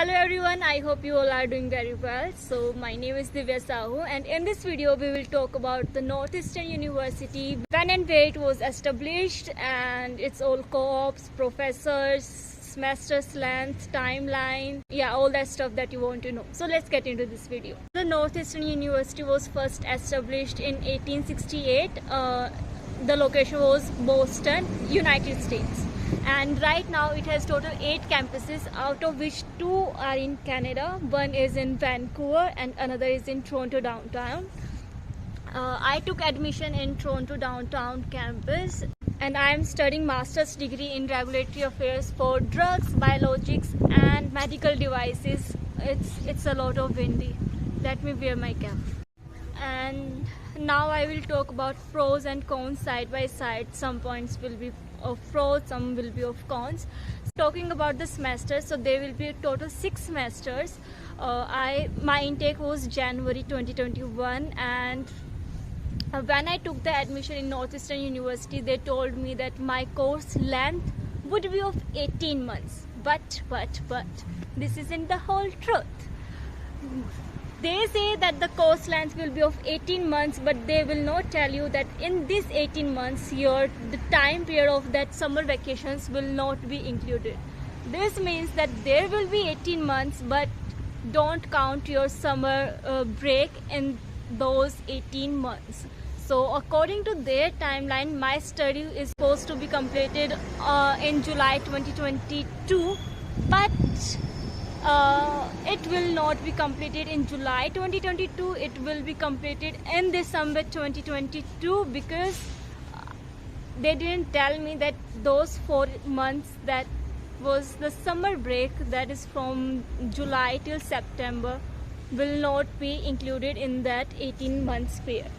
Hello everyone, I hope you all are doing very well. So my name is Divya Sahu, and in this video we will talk about the Northeastern University, when and where it was established, and its all co-ops, professors, semester's length, timeline, all that stuff that you want to know. So let's get into this video. The Northeastern University was first established in 1868. The location was Boston, United States. And right now it has total 8 campuses, out of which 2 are in Canada, one is in Vancouver and another is in Toronto downtown. I took admission in Toronto downtown campus, and I am studying master's degree in regulatory affairs for drugs, biologics and medical devices. It's a lot of windy. Let me wear my cap. And now I will talk about pros and cons side by side. Some points will be of pros, some will be of cons. Talking about the semester, so there will be a total 6 semesters. My intake was January 2021, and when I took the admission in Northeastern University, they told me that my course length would be of 18 months. But this isn't the whole truth. They say that the course length will be of 18 months, but they will not tell you that in this 18 months, the time period of that summer vacations will not be included. This means that there will be 18 months, but don't count your summer break in those 18 months. So according to their timeline, my study is supposed to be completed in July 2022, but it will not be completed in July 2022. It will be completed in December 2022, because they didn't tell me that those 4 months that was the summer break, that is from July till September, will not be included in that 18 months period.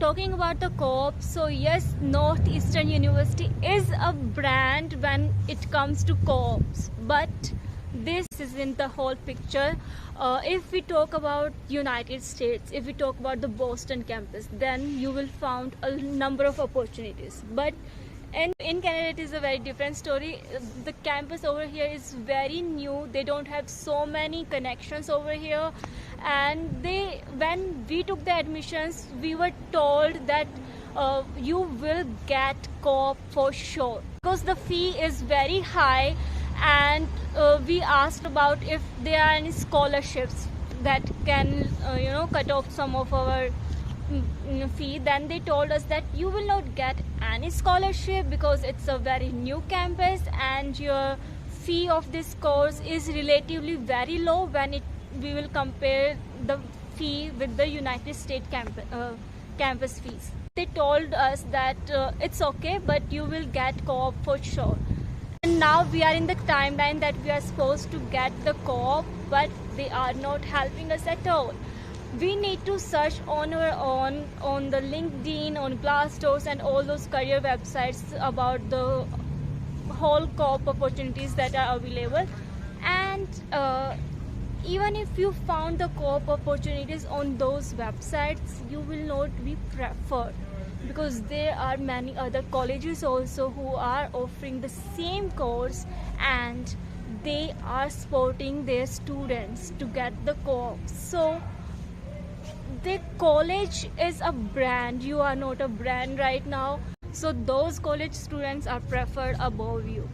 Talking about the co-op, so yes, Northeastern University is a brand when it comes to co-ops, but this isn't the whole picture. If we talk about United States, if we talk about the Boston campus, then you will find a number of opportunities. But in Canada, it is a very different story. The campus over here is very new. They don't have so many connections over here, and when we took the admissions, we were told that you will get co-op for sure, because the fee is very high. And we asked about if there are any scholarships that can cut off some of our fee. Then they told us that you will not get any scholarship because it's a very new campus, and your fee of this course is relatively very low when we will compare the fee with the United States campus fees. They told us that it's okay, but you will get co-op for sure. And now we are in the timeline that we are supposed to get the co-op, but they are not helping us at all. We need to search on our own on the LinkedIn, on Glassdoor, and all those career websites about the whole co-op opportunities that are available. And even if you found the co-op opportunities on those websites, you will not be preferred, because there are many other colleges also who are offering the same course, and they are supporting their students to get the co-op. So the college is a brand. You are not a brand right now, so those college students are preferred above you.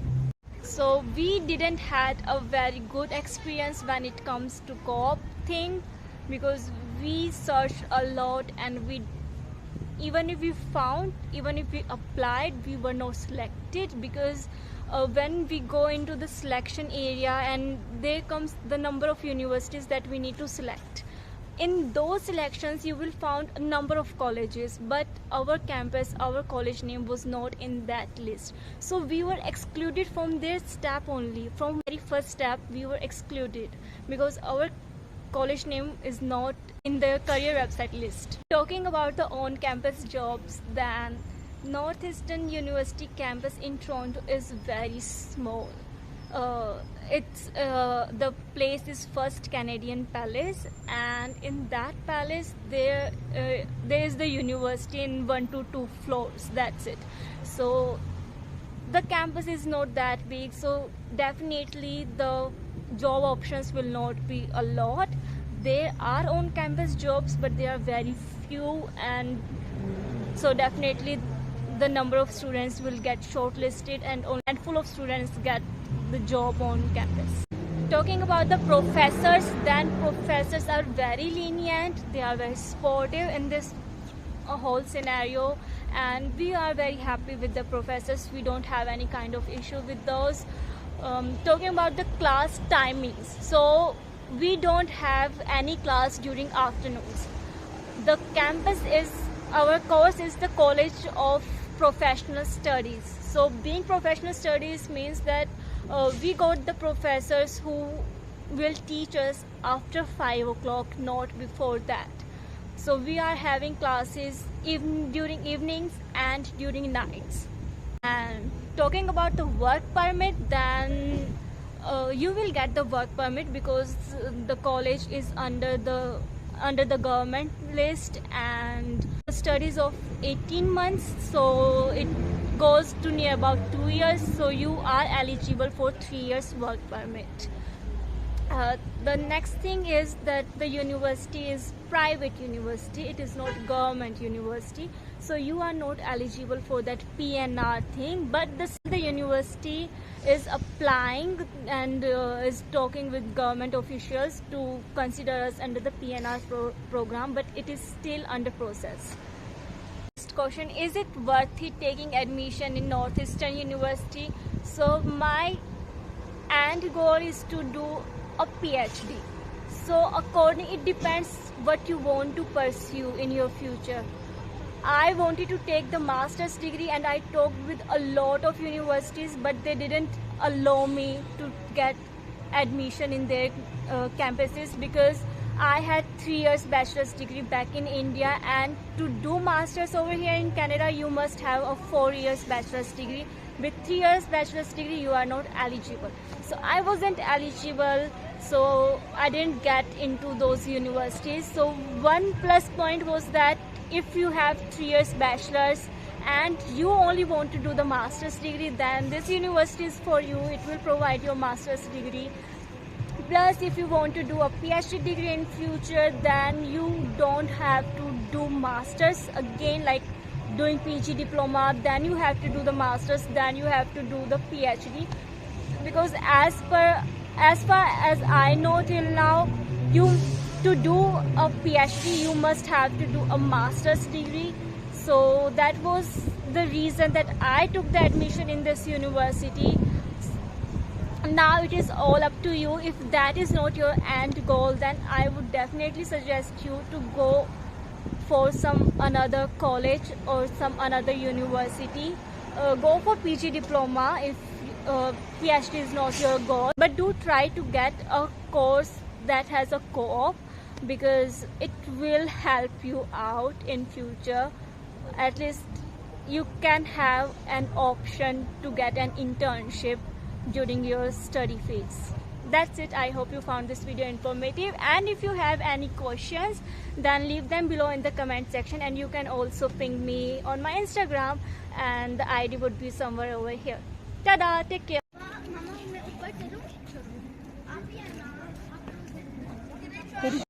So we didn't had a very good experience when it comes to co-op thing, because we searched a lot, and even if we applied, we were not selected, because when we go into the selection area, and there comes the number of universities that we need to select. In those selections, you will find a number of colleges, but our campus, our college name was not in that list. So we were excluded from their step only. From very first step, we were excluded because our college name is not in the career website list. Talking about the on-campus jobs, then Northeastern University campus in Toronto is very small. The place is First Canadian Palace, and in that palace there is the university in 1 to 2 floors. That's it. So the campus is not that big, so definitely the job options will not be a lot. There are on campus jobs, but they are very few, and so definitely the number of students will get shortlisted and only a handful of students get the job on campus. Talking about the professors, then professors are very lenient, they are very supportive in this whole scenario, and we are very happy with the professors. We don't have any kind of issue with those. Talking about the class timings, so we don't have any class during afternoons. The campus is, our course is the College of Professional Studies. So being professional studies means that we got the professors who will teach us after 5 o'clock, not before that. So we are having classes even during evenings and during nights. And talking about the work permit, then you will get the work permit because the college is under the government list, and the studies of 18 months, so it goes to near about 2 years, so you are eligible for 3 years work permit. The next thing is that the university is private university, it is not government university, so you are not eligible for that PNR thing, but the university is applying and is talking with government officials to consider us under the PNR program, but it is still under process. Next question, is it worth it taking admission in Northeastern University? So my end goal is to do a PhD. So it depends what you want to pursue in your future. I wanted to take the master's degree, and I talked with a lot of universities, but they didn't allow me to get admission in their campuses because I had 3 years bachelor's degree back in India, and to do master's over here in Canada you must have a 4 years bachelor's degree. With 3 years bachelor's degree you are not eligible. So I wasn't eligible, so I didn't get into those universities. So one plus point was that if you have 3 years bachelor's and you only want to do the master's degree, then this university is for you. It will provide your master's degree. Plus, if you want to do a PhD degree in future, then you don't have to do masters again, like doing PG diploma, then you have to do the masters, then you have to do the PhD, because as far as I know till now, to do a PhD you must have to do a master's degree. So that was the reason that I took the admission in this university. Now it is all up to you. If that is not your end goal, then I would definitely suggest you to go for some another college or some another university. Go for PG diploma if PhD is not your goal, but do try to get a course that has a co-op, because it will help you out in future. At least you can have an option to get an internship during your study phase. That's it. I hope you found this video informative, and if you have any questions, then leave them below in the comment section, and you can also ping me on my Instagram, and the ID would be somewhere over here. Tada, take care.